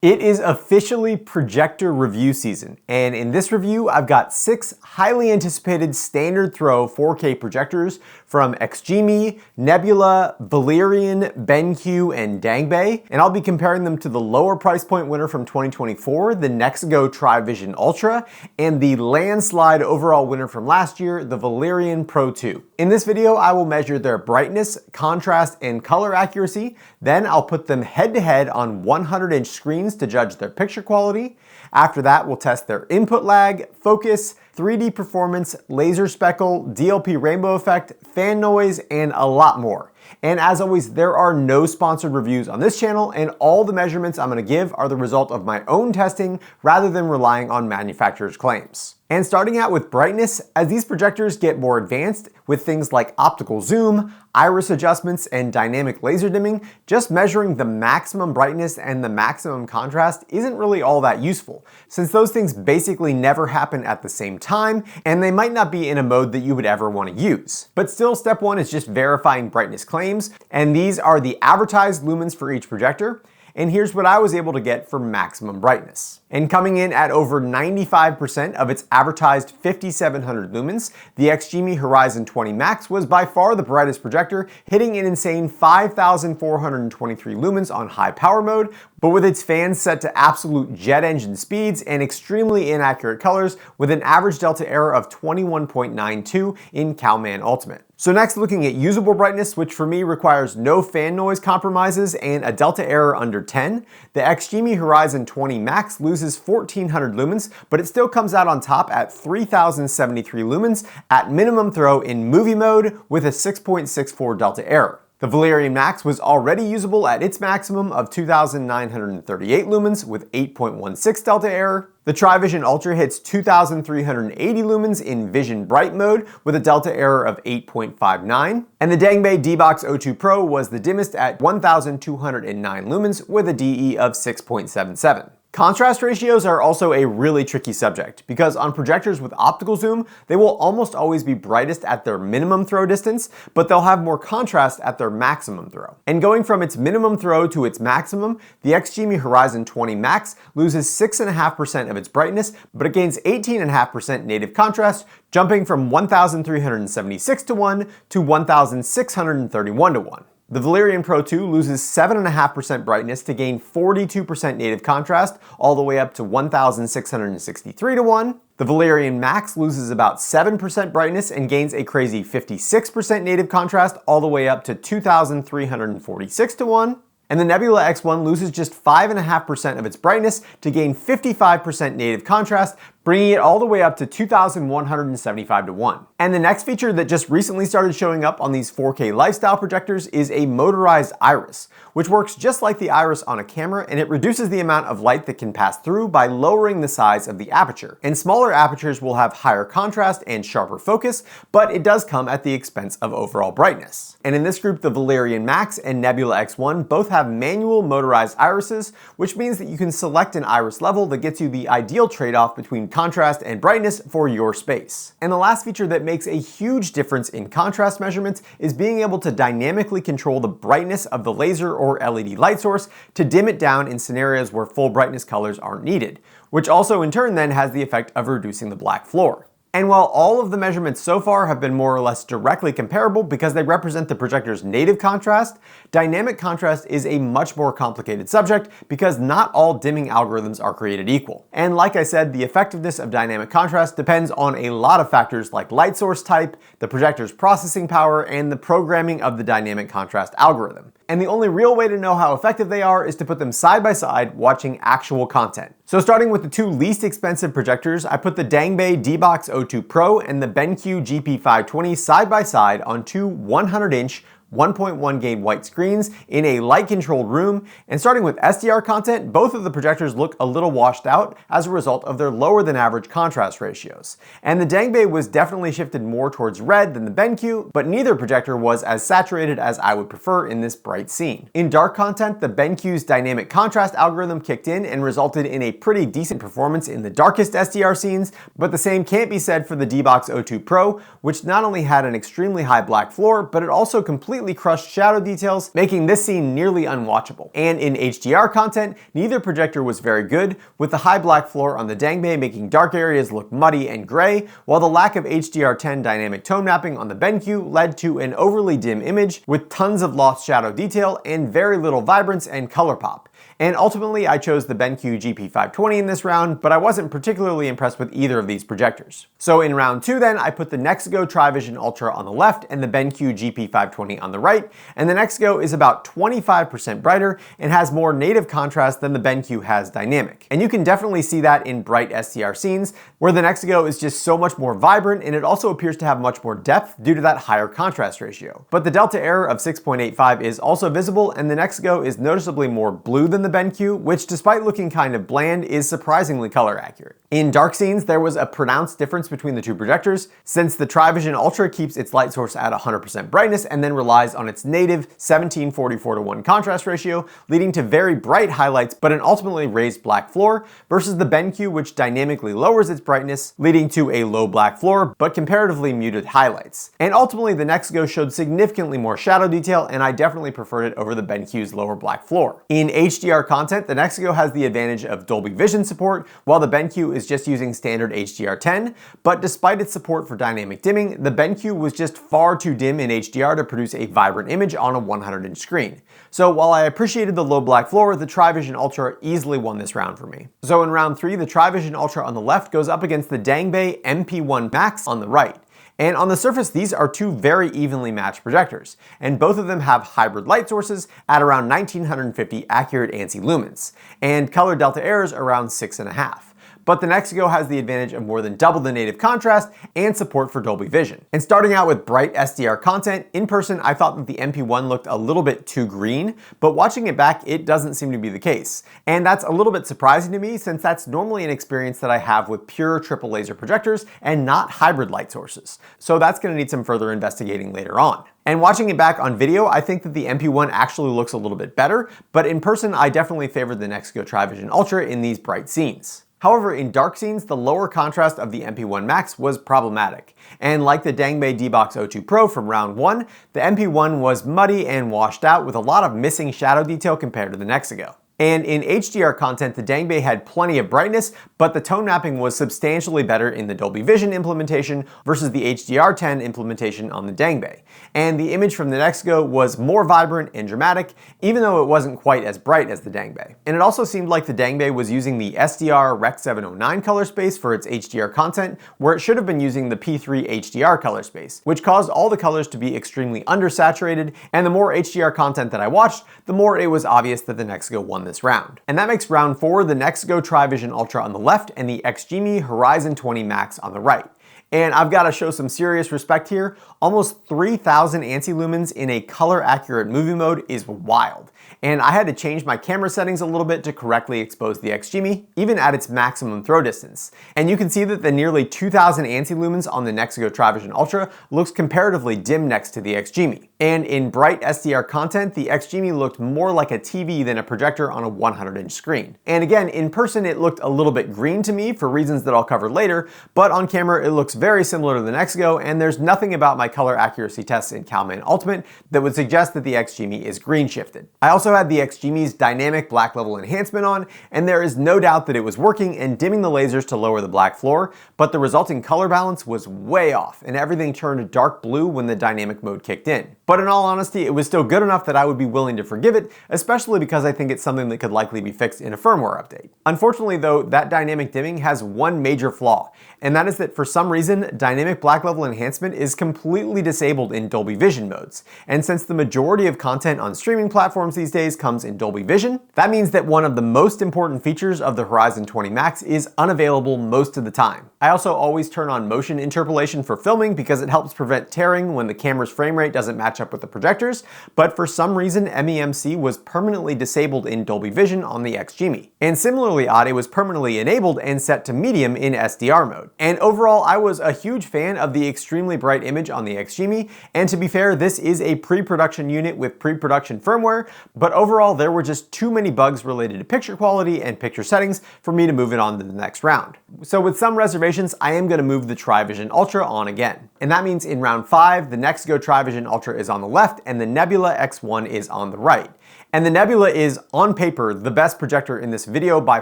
It is officially projector review season, and in this review I've got 6 highly anticipated standard throw 4K projectors from XGIMI, Nebula, Valerion, BenQ, and Dangbei, and I'll be comparing them to the lower price point winner from 2024, the Nexigo Tri-Vision Ultra, and the landslide overall winner from last year, the Valerion Pro 2. In this video I will measure their brightness, contrast, and color accuracy, then I'll put them head to head on 100-inch screens to judge their picture quality. After that, we'll test their input lag, focus, 3D performance, laser speckle, DLP Rainbow Effect, fan noise, and a lot more. And as always, there are no sponsored reviews on this channel, and all the measurements I'm going to give are the result of my own testing rather than relying on manufacturers' claims. And starting out with brightness, as these projectors get more advanced with things like optical zoom, iris adjustments, and dynamic laser dimming, just measuring the maximum brightness and the maximum contrast isn't really all that useful, since those things basically never happen at the same time, and they might not be in a mode that you would ever want to use. But still, step 1 is just verifying brightness claims, and these are the advertised lumens for each projector. And here's what I was able to get for maximum brightness. And coming in at over 95% of its advertised 5700 lumens, the XGIMI Horizon 20 Max was by far the brightest projector, hitting an insane 5423 lumens on high power mode, but with its fans set to absolute jet engine speeds and extremely inaccurate colors with an average delta error of 21.92 in Cowman Ultimate. So next, looking at usable brightness, which for me requires no fan noise compromises and a delta error under 10, the XGIMI Horizon 20 Max loses 1400 lumens, but it still comes out on top at 3073 lumens at minimum throw in movie mode with a 6.64 delta error. The Valerion Max was already usable at its maximum of 2938 lumens with 8.16 delta error. The Tri-Vision Ultra hits 2380 lumens in Vision Bright mode with a delta error of 8.59. And the Dangbei D-Box 02 Pro was the dimmest at 1209 lumens with a DE of 6.77. Contrast ratios are also a really tricky subject because on projectors with optical zoom, they will almost always be brightest at their minimum throw distance, but they'll have more contrast at their maximum throw. And going from its minimum throw to its maximum, the XGIMI Horizon 20 Max loses 6.5% of its brightness, but it gains 18.5% native contrast, jumping from 1376 to 1 to 1631 to 1. The Valerion Pro 2 loses 7.5% brightness to gain 42% native contrast, all the way up to 1663 to 1. The Valerion Max loses about 7% brightness and gains a crazy 56% native contrast, all the way up to 2346 to 1. And the Nebula X1 loses just 5.5% of its brightness to gain 55% native contrast, bringing it all the way up to 2175 to 1. And the next feature that just recently started showing up on these 4K lifestyle projectors is a motorized iris, which works just like the iris on a camera, and it reduces the amount of light that can pass through by lowering the size of the aperture. And smaller apertures will have higher contrast and sharper focus, but it does come at the expense of overall brightness. And in this group, the Valerion Max and Nebula X1 both have manual motorized irises, which means that you can select an iris level that gets you the ideal trade-off between contrast and brightness for your space. And the last feature that makes a huge difference in contrast measurements is being able to dynamically control the brightness of the laser or LED light source to dim it down in scenarios where full brightness colors aren't needed, which also in turn then has the effect of reducing the black floor. And while all of the measurements so far have been more or less directly comparable because they represent the projector's native contrast, dynamic contrast is a much more complicated subject because not all dimming algorithms are created equal. And like I said, the effectiveness of dynamic contrast depends on a lot of factors like light source type, the projector's processing power, and the programming of the dynamic contrast algorithm. And the only real way to know how effective they are is to put them side by side watching actual content. So starting with the 2 least expensive projectors, I put the Dangbei D-Box 02 Pro and the BenQ GP520 side by side on 2 100-inch 1.1 gain white screens in a light-controlled room, and starting with SDR content, both of the projectors look a little washed out as a result of their lower than average contrast ratios. And the Dangbei was definitely shifted more towards red than the BenQ, but neither projector was as saturated as I would prefer in this bright scene. In dark content, the BenQ's dynamic contrast algorithm kicked in and resulted in a pretty decent performance in the darkest SDR scenes, but the same can't be said for the D-Box 02 Pro, which not only had an extremely high black floor, but it also completely completely crushed shadow details, making this scene nearly unwatchable. And in HDR content, neither projector was very good, with the high black floor on the Dangbei making dark areas look muddy and gray, while the lack of HDR10 dynamic tone mapping on the BenQ led to an overly dim image with tons of lost shadow detail and very little vibrance and color pop. And ultimately, I chose the BenQ GP520 in this round, but I wasn't particularly impressed with either of these projectors. So in round 2 then, I put the Nexigo Tri-Vision Ultra on the left and the BenQ GP520 on the right, and the Nexigo is about 25% brighter and has more native contrast than the BenQ has dynamic. And you can definitely see that in bright SDR scenes, where the Nexigo is just so much more vibrant, and it also appears to have much more depth due to that higher contrast ratio. But the delta error of 6.85 is also visible, and the Nexigo is noticeably more blue than the BenQ, which despite looking kind of bland, is surprisingly color accurate. In dark scenes, there was a pronounced difference between the two projectors, since the Tri-Vision Ultra keeps its light source at 100% brightness and then relies on its native 17:44:1 contrast ratio, leading to very bright highlights but an ultimately raised black floor, versus the BenQ, which dynamically lowers its brightness, leading to a low black floor but comparatively muted highlights. And ultimately, the Nexigo showed significantly more shadow detail, and I definitely preferred it over the BenQ's lower black floor. In HDR content, the Nexigo has the advantage of Dolby Vision support, while the BenQ is just using standard HDR10, but despite its support for dynamic dimming, the BenQ was just far too dim in HDR to produce a vibrant image on a 100-inch screen. So while I appreciated the low black floor, the Tri-Vision Ultra easily won this round for me. So in round 3, the Tri-Vision Ultra on the left goes up against the Dangbei MP1 Max on the right. And on the surface, these are two very evenly matched projectors, and both of them have hybrid light sources at around 1950 accurate ANSI lumens, and color delta errors around 6.5. But the Nexigo has the advantage of more than double the native contrast and support for Dolby Vision. And starting out with bright SDR content, in person I thought that the MP1 looked a little bit too green, but watching it back it doesn't seem to be the case. And that's a little bit surprising to me, since that's normally an experience that I have with pure triple laser projectors and not hybrid light sources. So that's going to need some further investigating later on. And watching it back on video, I think that the MP1 actually looks a little bit better, but in person I definitely favored the Nexigo Tri-Vision Ultra in these bright scenes. However, in dark scenes, the lower contrast of the MP1 Max was problematic. And like the Dangbei D-Box 02 Pro from round 1, the MP1 was muddy and washed out with a lot of missing shadow detail compared to the Nexigo. And in HDR content, the Dangbei had plenty of brightness, but the tone mapping was substantially better in the Dolby Vision implementation versus the HDR10 implementation on the Dangbei. And the image from the Nexigo was more vibrant and dramatic, even though it wasn't quite as bright as the Dangbei. And it also seemed like the Dangbei was using the SDR Rec 709 color space for its HDR content, where it should have been using the P3 HDR color space, which caused all the colors to be extremely undersaturated, and the more HDR content that I watched, the more it was obvious that the Nexigo won this round. And that makes round 4 the Nexigo Tri-Vision Ultra on the left and the XGIMI Horizon 20 Max on the right. And I've got to show some serious respect here. Almost 3,000 ANSI lumens in a color accurate movie mode is wild. And I had to change my camera settings a little bit to correctly expose the XGIMI, even at its maximum throw distance. And you can see that the nearly 2,000 ANSI lumens on the Nexigo Tri-Vision Ultra looks comparatively dim next to the XGIMI. And in bright SDR content, the XGIMI looked more like a TV than a projector on a 100-inch screen. And again, in person it looked a little bit green to me for reasons that I'll cover later, but on camera it looks very similar to the Nexigo, and there's nothing about my color accuracy tests in CalMan Ultimate that would suggest that the XGIMI is green shifted. I also had the XGIMI's dynamic black level enhancement on, and there is no doubt that it was working and dimming the lasers to lower the black floor, but the resulting color balance was way off, and everything turned dark blue when the dynamic mode kicked in. But in all honesty, it was still good enough that I would be willing to forgive it, especially because I think it's something that could likely be fixed in a firmware update. Unfortunately though, that dynamic dimming has one major flaw, and that is that for some reason, dynamic black level enhancement is completely disabled in Dolby Vision modes. And since the majority of content on streaming platforms these days comes in Dolby Vision, that means that one of the most important features of the Horizon 20 Max is unavailable most of the time. I also always turn on motion interpolation for filming because it helps prevent tearing when the camera's frame rate doesn't match up with the projectors, but for some reason MEMC was permanently disabled in Dolby Vision on the XGIMI. And similarly odd, it was permanently enabled and set to medium in SDR mode. And overall, I was a huge fan of the extremely bright image on the XGIMI, and to be fair, this is a pre-production unit with pre-production firmware, but But overall, there were just too many bugs related to picture quality and picture settings for me to move it on to the next round. So with some reservations, I am going to move the Tri-Vision Ultra on again. And that means in round 5, the Nexigo Tri-Vision Ultra is on the left and the Nebula X1 is on the right. And the Nebula is, on paper, the best projector in this video by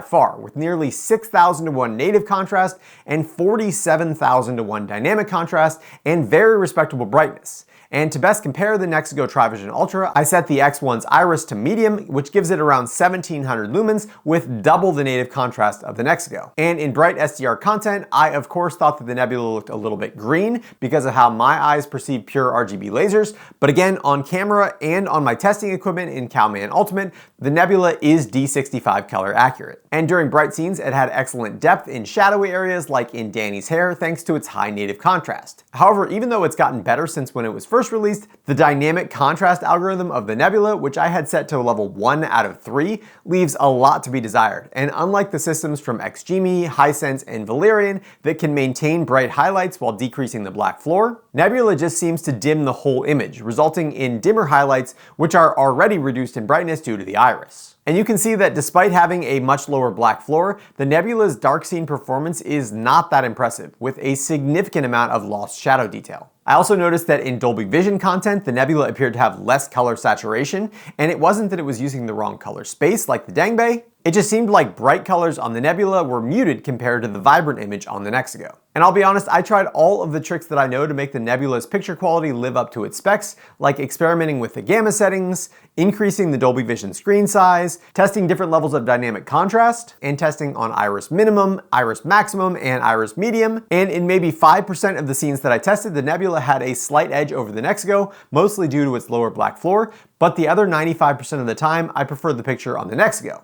far, with nearly 6,000 to 1 native contrast and 47,000 to 1 dynamic contrast and very respectable brightness. And to best compare the Nexigo Tri-Vision Ultra, I set the X1's iris to medium, which gives it around 1700 lumens with double the native contrast of the Nexigo. And in bright SDR content, I of course thought that the Nebula looked a little bit green because of how my eyes perceive pure RGB lasers, but again, on camera and on my testing equipment in Calman Ultimate, the Nebula is D65 color accurate. And during bright scenes, it had excellent depth in shadowy areas like in Danny's hair thanks to its high native contrast. However, even though it's gotten better since when it was first released, the dynamic contrast algorithm of the Nebula, which I had set to level 1 out of 3, leaves a lot to be desired. And unlike the systems from XGIMI, Hisense, and Valerion that can maintain bright highlights while decreasing the black floor, Nebula just seems to dim the whole image, resulting in dimmer highlights which are already reduced in brightness due to the iris. And you can see that despite having a much lower black floor, the Nebula's dark scene performance is not that impressive, with a significant amount of lost shadow detail. I also noticed that in Dolby Vision content, the Nebula appeared to have less color saturation, and it wasn't that it was using the wrong color space like the Dangbei. It just seemed like bright colors on the Nebula were muted compared to the vibrant image on the Nexigo. And I'll be honest, I tried all of the tricks that I know to make the Nebula's picture quality live up to its specs, like experimenting with the gamma settings, increasing the Dolby Vision screen size, testing different levels of dynamic contrast, and testing on iris minimum, iris maximum, and iris medium. And in maybe 5% of the scenes that I tested, the Nebula had a slight edge over the Nexigo, mostly due to its lower black floor, but the other 95% of the time, I preferred the picture on the Nexigo.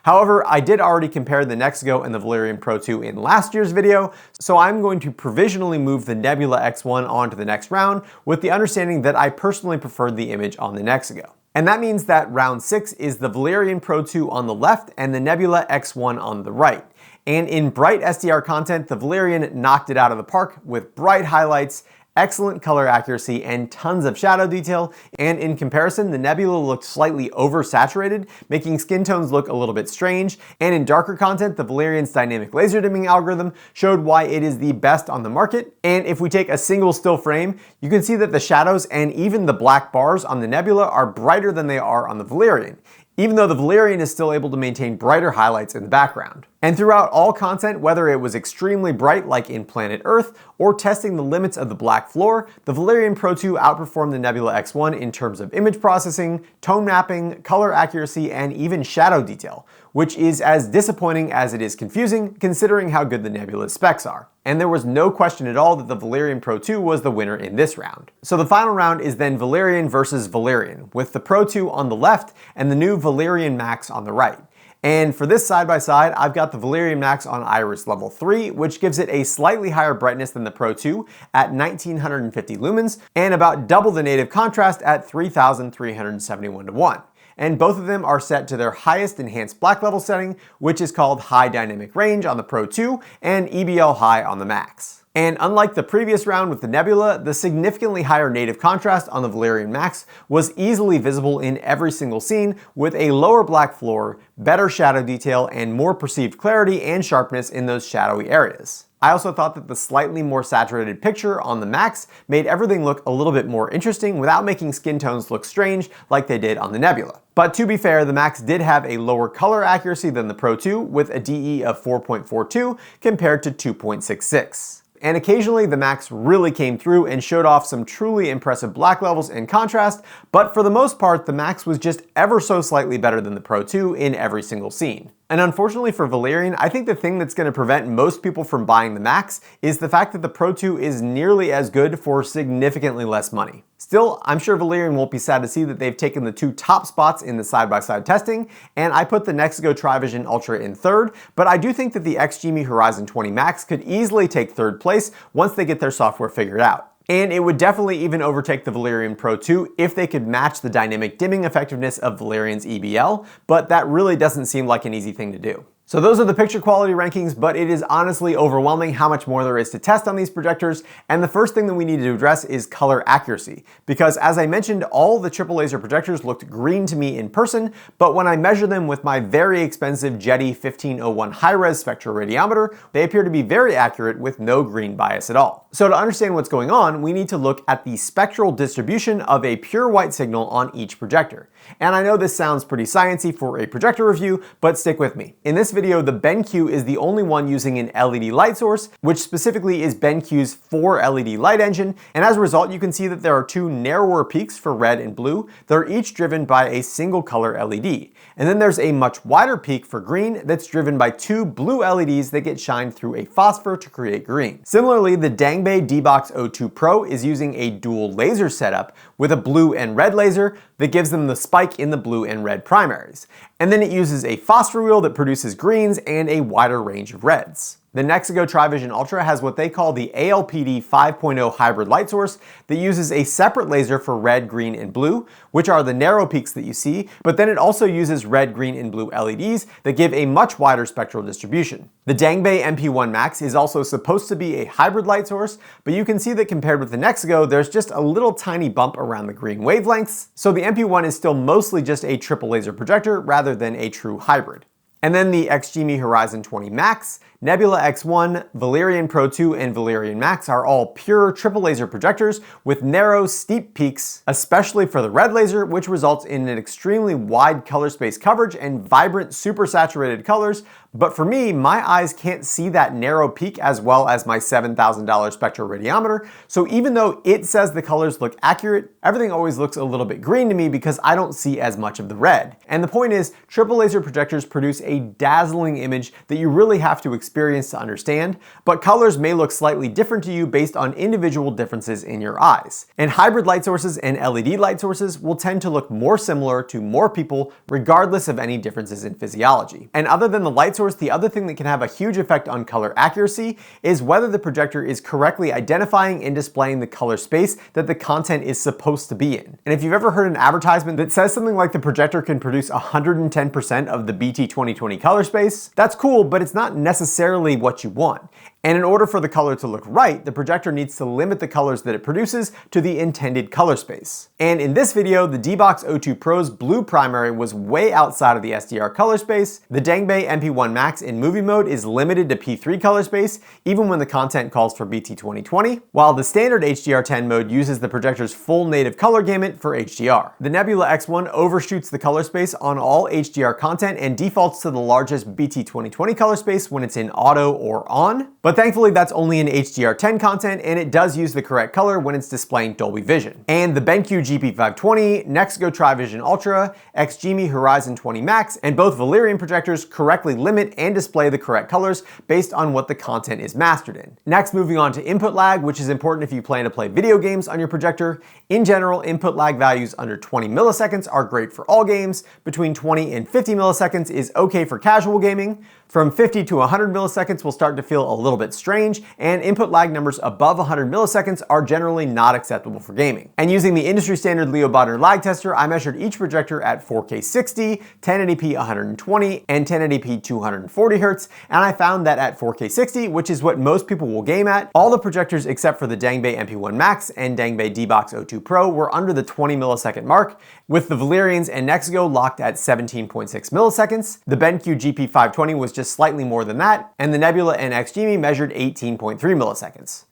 However, I did already compare the Nexigo and the Valerion Pro 2 in last year's video, so I'm going to provisionally move the Nebula X1 on to the next round with the understanding that I personally preferred the image on the Nexigo. And that means that round 6 is the Valerion Pro 2 on the left and the Nebula X1 on the right. And in bright SDR content, the Valerion knocked it out of the park with bright highlights, excellent color accuracy, and tons of shadow detail, and in comparison, the Nebula looked slightly oversaturated, making skin tones look a little bit strange, and in darker content, the Valerion's dynamic laser dimming algorithm showed why it is the best on the market, and if we take a single still frame, you can see that the shadows and even the black bars on the Nebula are brighter than they are on the Valerion, even though the Valerion is still able to maintain brighter highlights in the background. And throughout all content, whether it was extremely bright like in Planet Earth, or testing the limits of the black floor, the Valerion Pro 2 outperformed the Nebula X1 in terms of image processing, tone mapping, color accuracy, and even shadow detail, which is as disappointing as it is confusing considering how good the Nebula's specs are. And there was no question at all that the Valerion Pro 2 was the winner in this round. So the final round is then Valerion versus Valerion, with the Pro 2 on the left and the new Valerion Max on the right. And for this side-by-side, I've got the Valerion Max on iris level 3, which gives it a slightly higher brightness than the Pro 2 at 1950 lumens, and about double the native contrast at 3371 to 1. And both of them are set to their highest enhanced black level setting, which is called High Dynamic Range on the Pro 2 and EBL High on the Max. And unlike the previous round with the Nebula, the significantly higher native contrast on the Valerion Max was easily visible in every single scene with a lower black floor, better shadow detail, and more perceived clarity and sharpness in those shadowy areas. I also thought that the slightly more saturated picture on the Max made everything look a little bit more interesting without making skin tones look strange like they did on the Nebula. But to be fair, the Max did have a lower color accuracy than the Pro 2 with a DE of 4.42 compared to 2.66. And occasionally the Max really came through and showed off some truly impressive black levels and contrast, but for the most part, the Max was just ever so slightly better than the Pro 2 in every single scene. And unfortunately for Valerion, I think the thing that's going to prevent most people from buying the Max is the fact that the Pro 2 is nearly as good for significantly less money. Still, I'm sure Valerion won't be sad to see that they've taken the two top spots in the side-by-side testing, and I put the Nexigo Tri-Vision Ultra in third, but I do think that the XGIMI Horizon 20 Max could easily take third place once they get their software figured out. And it would definitely even overtake the Valerion Pro 2 if they could match the dynamic dimming effectiveness of Valerion's EBL, but that really doesn't seem like an easy thing to do. So those are the picture quality rankings, but it is honestly overwhelming how much more there is to test on these projectors. And the first thing that we need to address is color accuracy. Because as I mentioned, all the triple laser projectors looked green to me in person, but when I measure them with my very expensive Jetty 1501 high-res spectroradiometer, they appear to be very accurate with no green bias at all. So to understand what's going on, we need to look at the spectral distribution of a pure white signal on each projector. And I know this sounds pretty sciencey for a projector review, but stick with me. In this video, the BenQ is the only one using an LED light source, which specifically is BenQ's 4 LED light engine, and as a result, you can see that there are 2 narrower peaks for red and blue that are each driven by a single color LED. And then there's a much wider peak for green that's driven by 2 blue LEDs that get shined through a phosphor to create green. Similarly, the Dangbei D-Box O2 Pro is using a dual laser setup with a blue and red laser that gives them the spike in the blue and red primaries. And then it uses a phosphor wheel that produces greens and a wider range of reds. The Nexigo Tri-Vision Ultra has what they call the ALPD 5.0 hybrid light source that uses a separate laser for red, green, and blue, which are the narrow peaks that you see, but then it also uses red, green, and blue LEDs that give a much wider spectral distribution. The Dangbei MP1 Max is also supposed to be a hybrid light source, but you can see that compared with the Nexigo, there's just a little tiny bump around the green wavelengths, so the MP1 is still mostly just a triple laser projector rather than a true hybrid. And then the XGIMI Horizon 20 Max, Nebula X1, Valerion Pro 2, and Valerion Max are all pure triple laser projectors with narrow, steep peaks, especially for the red laser, which results in an extremely wide color space coverage and vibrant, super saturated colors. But for me, my eyes can't see that narrow peak as well as my $7,000 spectroradiometer, so even though it says the colors look accurate, everything always looks a little bit green to me because I don't see as much of the red. And the point is, triple laser projectors produce a dazzling image that you really have to experience to understand, but colors may look slightly different to you based on individual differences in your eyes. And hybrid light sources and LED light sources will tend to look more similar to more people regardless of any differences in physiology. And other than the light source, the other thing that can have a huge effect on color accuracy is whether the projector is correctly identifying and displaying the color space that the content is supposed to be in. And if you've ever heard an advertisement that says something like the projector can produce 110% of the BT 2020 color space, that's cool, but it's not necessarily what you want. And in order for the color to look right, the projector needs to limit the colors that it produces to the intended color space. And in this video, the D-Box O2 Pro's blue primary was way outside of the SDR color space. The Dangbei MP1 Max in movie mode is limited to P3 color space, even when the content calls for BT 2020, while the standard HDR10 mode uses the projector's full native color gamut for HDR. The Nebula X1 overshoots the color space on all HDR content and defaults to the largest BT 2020 color space when it's in auto or on. But thankfully that's only in HDR10 content, and it does use the correct color when it's displaying Dolby Vision. And the BenQ GP520, Nexigo Tri-Vision Ultra, XGIMI Horizon 20 Max, and both Valerion projectors correctly limit and display the correct colors based on what the content is mastered in. Next, moving on to input lag, which is important if you plan to play video games on your projector. In general, input lag values under 20 milliseconds are great for all games. Between 20 and 50 milliseconds is okay for casual gaming. From 50 to 100 milliseconds will start to feel a little bit strange, and input lag numbers above 100 milliseconds are generally not acceptable for gaming. And using the industry standard Leo Bodner lag tester, I measured each projector at 4K 60, 1080p 120, and 1080p 240 Hz, and I found that at 4K 60, which is what most people will game at, all the projectors except for the Dangbei MP1 Max and Dangbei D-Box O2 Pro were under the 20 millisecond mark, with the Valerions and Nexigo locked at 17.6 milliseconds. The BenQ GP520 was just slightly more than that, and the Nebula and XGIMI measured 18.3 milliseconds.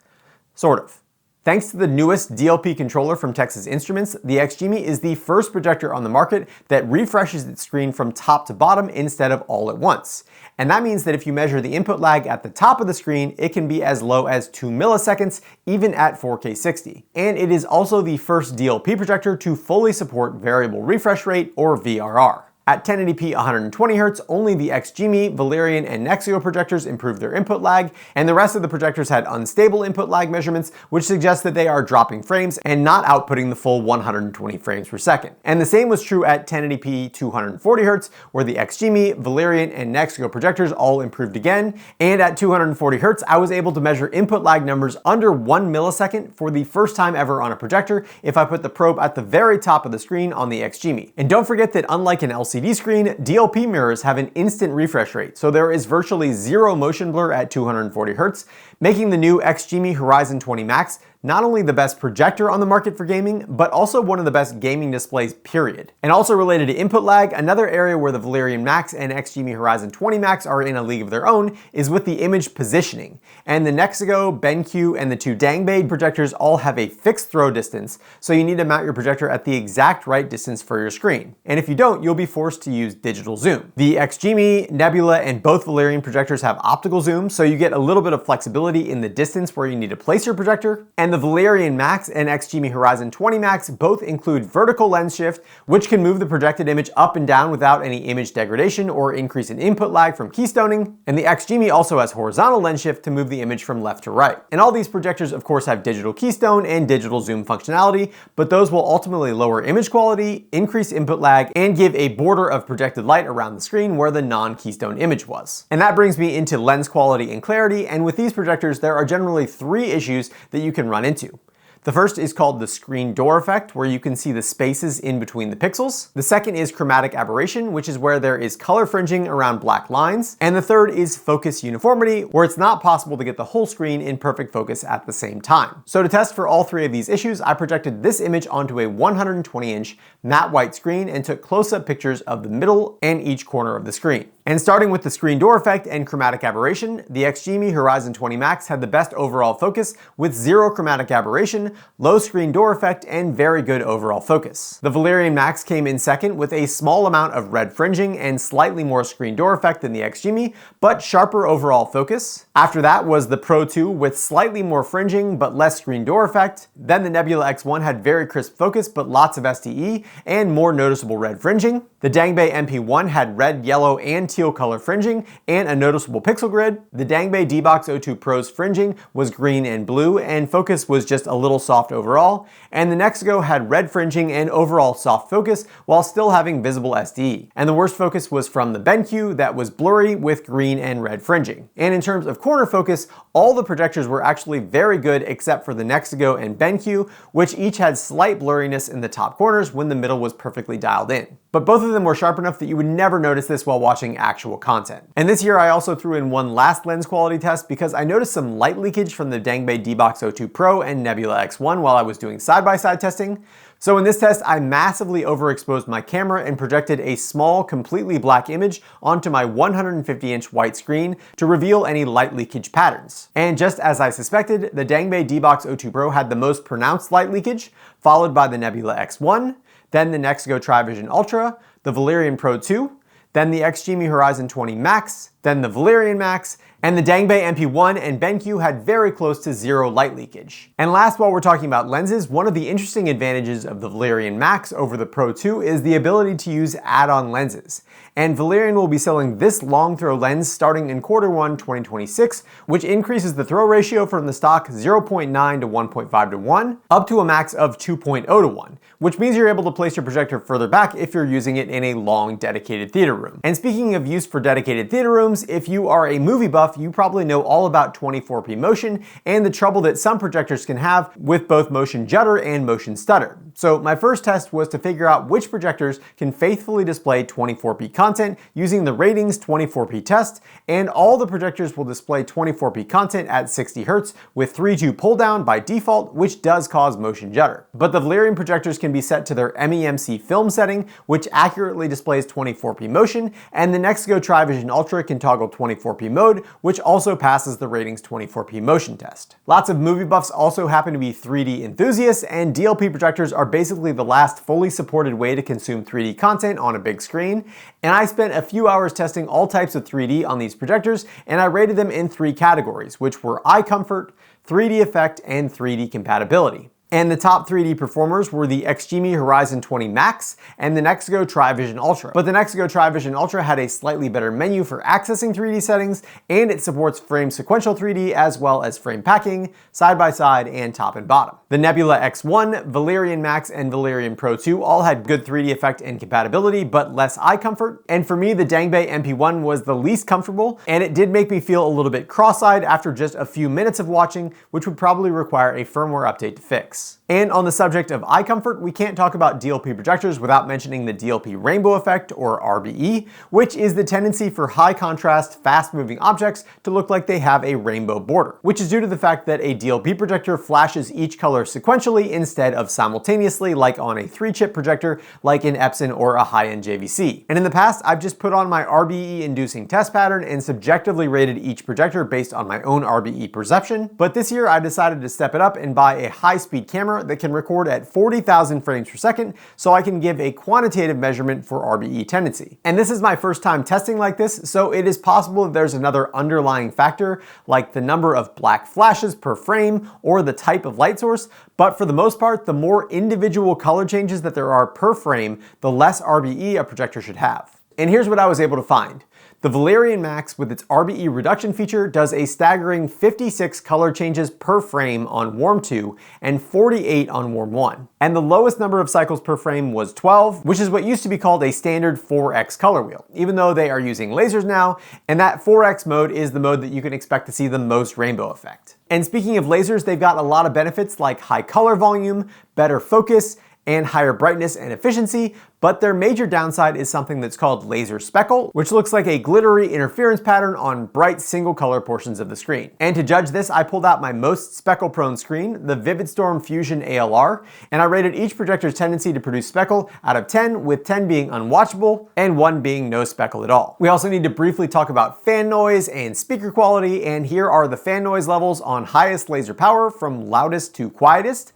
Sort of. Thanks to the newest DLP controller from Texas Instruments, the XGIMI is the first projector on the market that refreshes its screen from top to bottom instead of all at once. And that means that if you measure the input lag at the top of the screen, it can be as low as 2 milliseconds, even at 4K 60. And it is also the first DLP projector to fully support variable refresh rate, or VRR. At 1080p 120 Hz, only the XGIMI, Valerion, and Nexigo projectors improved their input lag, and the rest of the projectors had unstable input lag measurements, which suggests that they are dropping frames and not outputting the full 120 frames per second. And the same was true at 1080p 240 Hz, where the XGIMI, Valerion, and Nexigo projectors all improved again, and at 240 Hz, I was able to measure input lag numbers under 1 millisecond for the first time ever on a projector if I put the probe at the very top of the screen on the XGIMI. And don't forget that unlike an LCD LCD screen, DLP mirrors have an instant refresh rate, so there is virtually zero motion blur at 240 Hz, making the new XGIMI Horizon 20 Max not only the best projector on the market for gaming, but also one of the best gaming displays, period. And also related to input lag, another area where the Valerion Max and XGIMI Horizon 20 Max are in a league of their own is with the image positioning. And the Nexigo, BenQ, and the two Dangbei projectors all have a fixed throw distance, so you need to mount your projector at the exact right distance for your screen. And if you don't, you'll be forced to use digital zoom. The XGIMI, Nebula, and both Valerion projectors have optical zoom, so you get a little bit of flexibility in the distance where you need to place your projector. And the Valerion Max and XGIMI Horizon 20 Max both include vertical lens shift, which can move the projected image up and down without any image degradation or increase in input lag from keystoning. And the XGIMI also has horizontal lens shift to move the image from left to right. And all these projectors of course have digital keystone and digital zoom functionality, but those will ultimately lower image quality, increase input lag, and give a border of projected light around the screen where the non-keystone image was. And that brings me into lens quality and clarity, and with these projectors there are generally three issues that you can run into. The first is called the screen door effect, where you can see the spaces in between the pixels. The second is chromatic aberration, which is where there is color fringing around black lines. And the third is focus uniformity, where it's not possible to get the whole screen in perfect focus at the same time. So to test for all three of these issues, I projected this image onto a 120-inch matte white screen and took close-up pictures of the middle and each corner of the screen. And starting with the screen door effect and chromatic aberration, the XGIMI Horizon 20 Max had the best overall focus with zero chromatic aberration, low screen door effect, and very good overall focus. The Valerion Max came in second with a small amount of red fringing and slightly more screen door effect than the XGIMI, but sharper overall focus. After that was the Pro 2 with slightly more fringing but less screen door effect. Then the Nebula X1 had very crisp focus but lots of STE and more noticeable red fringing. The Dangbei MP1 had red, yellow, and teal color fringing and a noticeable pixel grid. The Dangbei D-Box 02 Pro's fringing was green and blue, and focus was just a little soft overall. And the Nexigo had red fringing and overall soft focus while still having visible SDE. And the worst focus was from the BenQ that was blurry with green and red fringing. And in terms of corner focus, all the projectors were actually very good except for the Nexigo and BenQ, which each had slight blurriness in the top corners when the middle was perfectly dialed in. But both of them were sharp enough that you would never notice this while watching actual content. And this year I also threw in one last lens quality test because I noticed some light leakage from the Dangbei D-Box 02 Pro and Nebula X1 while I was doing side-by-side testing. So in this test, I massively overexposed my camera and projected a small, completely black image onto my 150-inch white screen to reveal any light leakage patterns. And just as I suspected, the Dangbei D-Box 02 Pro had the most pronounced light leakage, followed by the Nebula X1, then the Nexigo Tri-Vision Ultra, the Valerion Pro 2, then the XGIMI Horizon 20 Max, then the Valerion Max, and the Dangbei MP1 and BenQ had very close to zero light leakage. And last, while we're talking about lenses, one of the interesting advantages of the Valerion Max over the Pro 2 is the ability to use add-on lenses. And Valerion will be selling this long throw lens starting in Q1 2026, which increases the throw ratio from the stock 0.9 to 1.5 to 1, up to a max of 2.0 to 1, which means you're able to place your projector further back if you're using it in a long dedicated theater room. And speaking of use for dedicated theater rooms, if you are a movie buff, you probably know all about 24p motion and the trouble that some projectors can have with both motion judder and motion stutter. So my first test was to figure out which projectors can faithfully display 24p content using the ratings 24p test, and all the projectors will display 24p content at 60 Hz with 3.2 pull down by default, which does cause motion judder. But the Valerion projectors can be set to their MEMC film setting, which accurately displays 24p motion, and the Nexigo Tri-Vision Ultra can toggle 24p mode, which also passes the ratings 24p motion test. Lots of movie buffs also happen to be 3D enthusiasts, and DLP projectors are basically the last fully supported way to consume 3D content on a big screen. And I spent a few hours testing all types of 3D on these projectors, and I rated them in 3 categories, which were eye comfort, 3D effect, and 3D compatibility. And the top 3D performers were the XGIMI Horizon 20 Max and the Nexigo Tri-Vision Ultra. But the Nexigo Tri-Vision Ultra had a slightly better menu for accessing 3D settings, and it supports frame sequential 3D as well as frame packing, side by side, and top and bottom. The Nebula X1, Valerion Max, and Valerion Pro 2 all had good 3D effect and compatibility, but less eye comfort. And for me, the Dangbei MP1 was the least comfortable, and it did make me feel a little bit cross-eyed after just a few minutes of watching, which would probably require a firmware update to fix. brightness. And on the subject of eye comfort, we can't talk about DLP projectors without mentioning the DLP Rainbow Effect, or RBE, which is the tendency for high contrast, fast moving objects to look like they have a rainbow border, which is due to the fact that a DLP projector flashes each color sequentially instead of simultaneously like on a 3-chip projector like in Epson or a high-end JVC. And in the past, I've just put on my RBE inducing test pattern and subjectively rated each projector based on my own RBE perception, but this year I decided to step it up and buy a high-speed camera that can record at 40,000 frames per second so I can give a quantitative measurement for RBE tendency. And this is my first time testing like this, so it is possible that there's another underlying factor like the number of black flashes per frame or the type of light source, but for the most part, the more individual color changes that there are per frame, the less RBE a projector should have. And here's what I was able to find. The Valerion Max with its RBE reduction feature does a staggering 56 color changes per frame on Warm 2 and 48 on Warm 1. And the lowest number of cycles per frame was 12, which is what used to be called a standard 4x color wheel, even though they are using lasers now, and that 4x mode is the mode that you can expect to see the most rainbow effect. And speaking of lasers, they've got a lot of benefits like high color volume, better focus, and higher brightness and efficiency, but their major downside is something that's called laser speckle, which looks like a glittery interference pattern on bright single color portions of the screen. And to judge this, I pulled out my most speckle prone screen, the Vivid Storm Fusion ALR, and I rated each projector's tendency to produce speckle out of 10, with 10 being unwatchable and 1 being no speckle at all. We also need to briefly talk about fan noise and speaker quality, and here are the fan noise levels on highest laser power from loudest to quietest.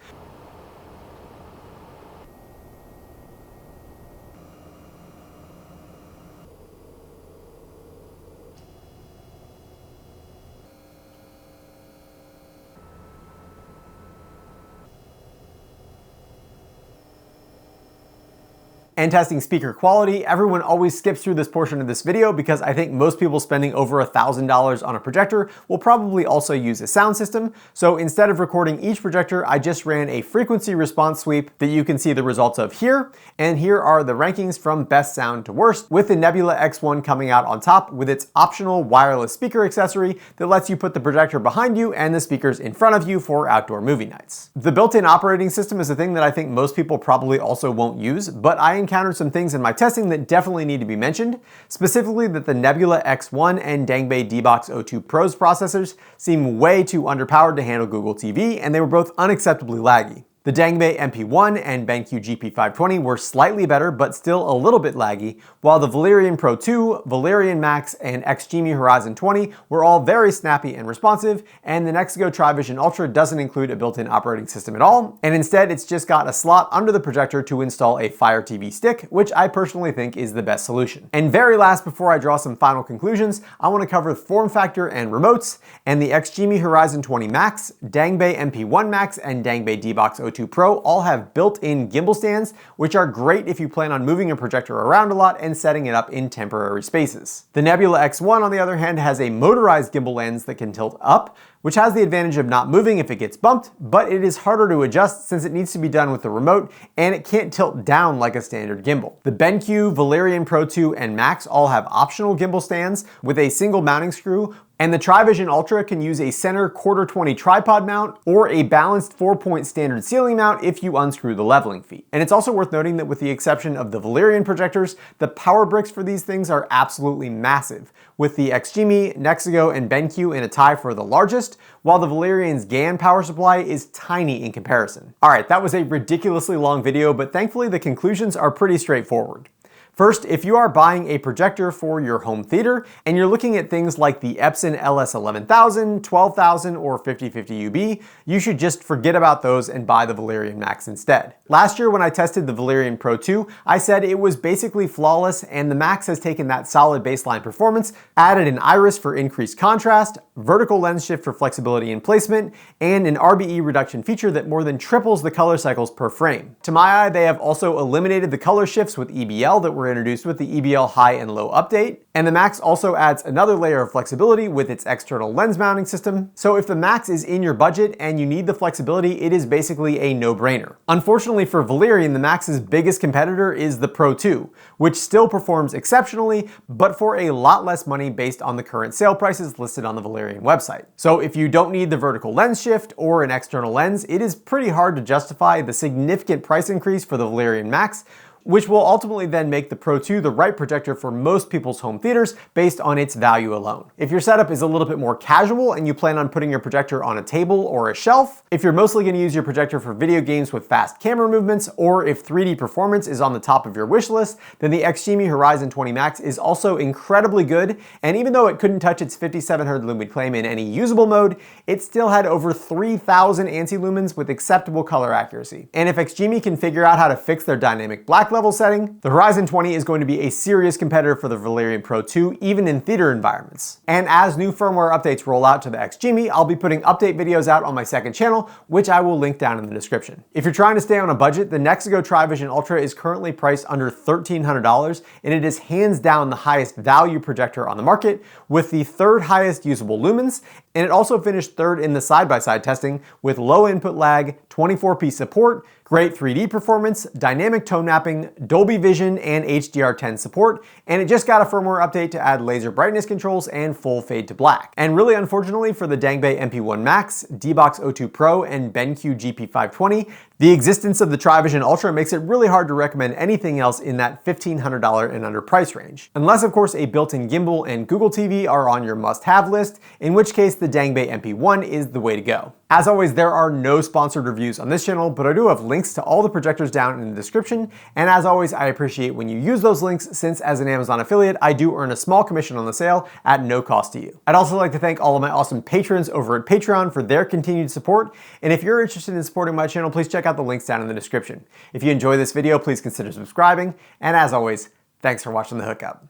And testing speaker quality, everyone always skips through this portion of this video because I think most people spending over $1,000 on a projector will probably also use a sound system. So instead of recording each projector, I just ran a frequency response sweep that you can see the results of here. And here are the rankings from best sound to worst, with the Nebula X1 coming out on top with its optional wireless speaker accessory that lets you put the projector behind you and the speakers in front of you for outdoor movie nights. The built-in operating system is a thing that I think most people probably also won't use, but I encountered some things in my testing that definitely need to be mentioned, specifically that the Nebula X1 and Dangbei D-Box O2 Pro's processors seem way too underpowered to handle Google TV, and they were both unacceptably laggy. The Dangbei MP1 and BenQ GP520 were slightly better, but still a little bit laggy, while the Valerion Pro 2, Valerion Max, and XGIMI Horizon 20 were all very snappy and responsive, and the Nexigo Vision Ultra doesn't include a built-in operating system at all, and instead it's just got a slot under the projector to install a Fire TV stick, which I personally think is the best solution. And very last, before I draw some final conclusions, I want to cover form factor and remotes, and the XGIMI Horizon 20 Max, Dangbei MP1 Max, and Dangbei D-Box O2 Pro all have built-in gimbal stands, which are great if you plan on moving a projector around a lot and setting it up in temporary spaces. The Nebula X1, on the other hand, has a motorized gimbal lens that can tilt up, which has the advantage of not moving if it gets bumped, but it is harder to adjust since it needs to be done with the remote, and it can't tilt down like a standard gimbal. The BenQ, Valerion Pro 2, and Max all have optional gimbal stands with a single mounting screw, and the Vision Ultra can use a center 1/4-20 tripod mount or a balanced 4-point standard ceiling mount if you unscrew the leveling feet. And it's also worth noting that with the exception of the Valerion projectors, the power bricks for these things are absolutely massive, with the XGIMI, Nexigo, and BenQ in a tie for the largest, while the Valerion's GaN power supply is tiny in comparison. Alright, that was a ridiculously long video, but thankfully the conclusions are pretty straightforward. First, if you are buying a projector for your home theater and you're looking at things like the Epson LS11000, 12000, or 5050UB, you should just forget about those and buy the Valerion Max instead. Last year when I tested the Valerion Pro 2, I said it was basically flawless, and the Max has taken that solid baseline performance, added an iris for increased contrast, vertical lens shift for flexibility and placement, and an RBE reduction feature that more than triples the color cycles per frame. To my eye, they have also eliminated the color shifts with EBL that were were introduced with the EBL high and low update. And the Max also adds another layer of flexibility with its external lens mounting system. So if the Max is in your budget and you need the flexibility, it is basically a no-brainer. Unfortunately for Valerion, the Max's biggest competitor is the Pro 2, which still performs exceptionally, but for a lot less money based on the current sale prices listed on the Valerion website. So if you don't need the vertical lens shift or an external lens, it is pretty hard to justify the significant price increase for the Valerion Max, which will ultimately then make the Pro 2 the right projector for most people's home theaters based on its value alone. If your setup is a little bit more casual and you plan on putting your projector on a table or a shelf, if you're mostly going to use your projector for video games with fast camera movements, or if 3D performance is on the top of your wish list, then the XGIMI Horizon 20 Max is also incredibly good, and even though it couldn't touch its 5700 lumen claim in any usable mode, it still had over 3,000 ANSI lumens with acceptable color accuracy. And if XGIMI can figure out how to fix their dynamic black level setting, the Horizon 20 is going to be a serious competitor for the Valerion Pro 2, even in theater environments. And as new firmware updates roll out to the XGIMI, I'll be putting update videos out on my second channel, which I will link down in the description. If you're trying to stay on a budget, the Nexigo Tri-Vision Ultra is currently priced under $1,300, and it is hands down the highest value projector on the market, with the third highest usable lumens, and it also finished third in the side-by-side testing with low input lag, 24p support, great 3D performance, dynamic tone mapping, Dolby Vision, and HDR10 support, and it just got a firmware update to add laser brightness controls and full fade to black. And really unfortunately for the Dangbei MP1 Max, D-Box O2 Pro, and BenQ GP520, the existence of the Tri-Vision Ultra makes it really hard to recommend anything else in that $1,500 and under price range. Unless of course a built-in gimbal and Google TV are on your must-have list, in which case the Dangbei MP1 is the way to go. As always, there are no sponsored reviews on this channel, but I do have links to all the projectors down in the description, and as always, I appreciate when you use those links, since as an Amazon affiliate, I do earn a small commission on the sale at no cost to you. I'd also like to thank all of my awesome patrons over at Patreon for their continued support, and if you're interested in supporting my channel, please check out the links down in the description. If you enjoy this video, please consider subscribing, and as always, thanks for watching The Hookup.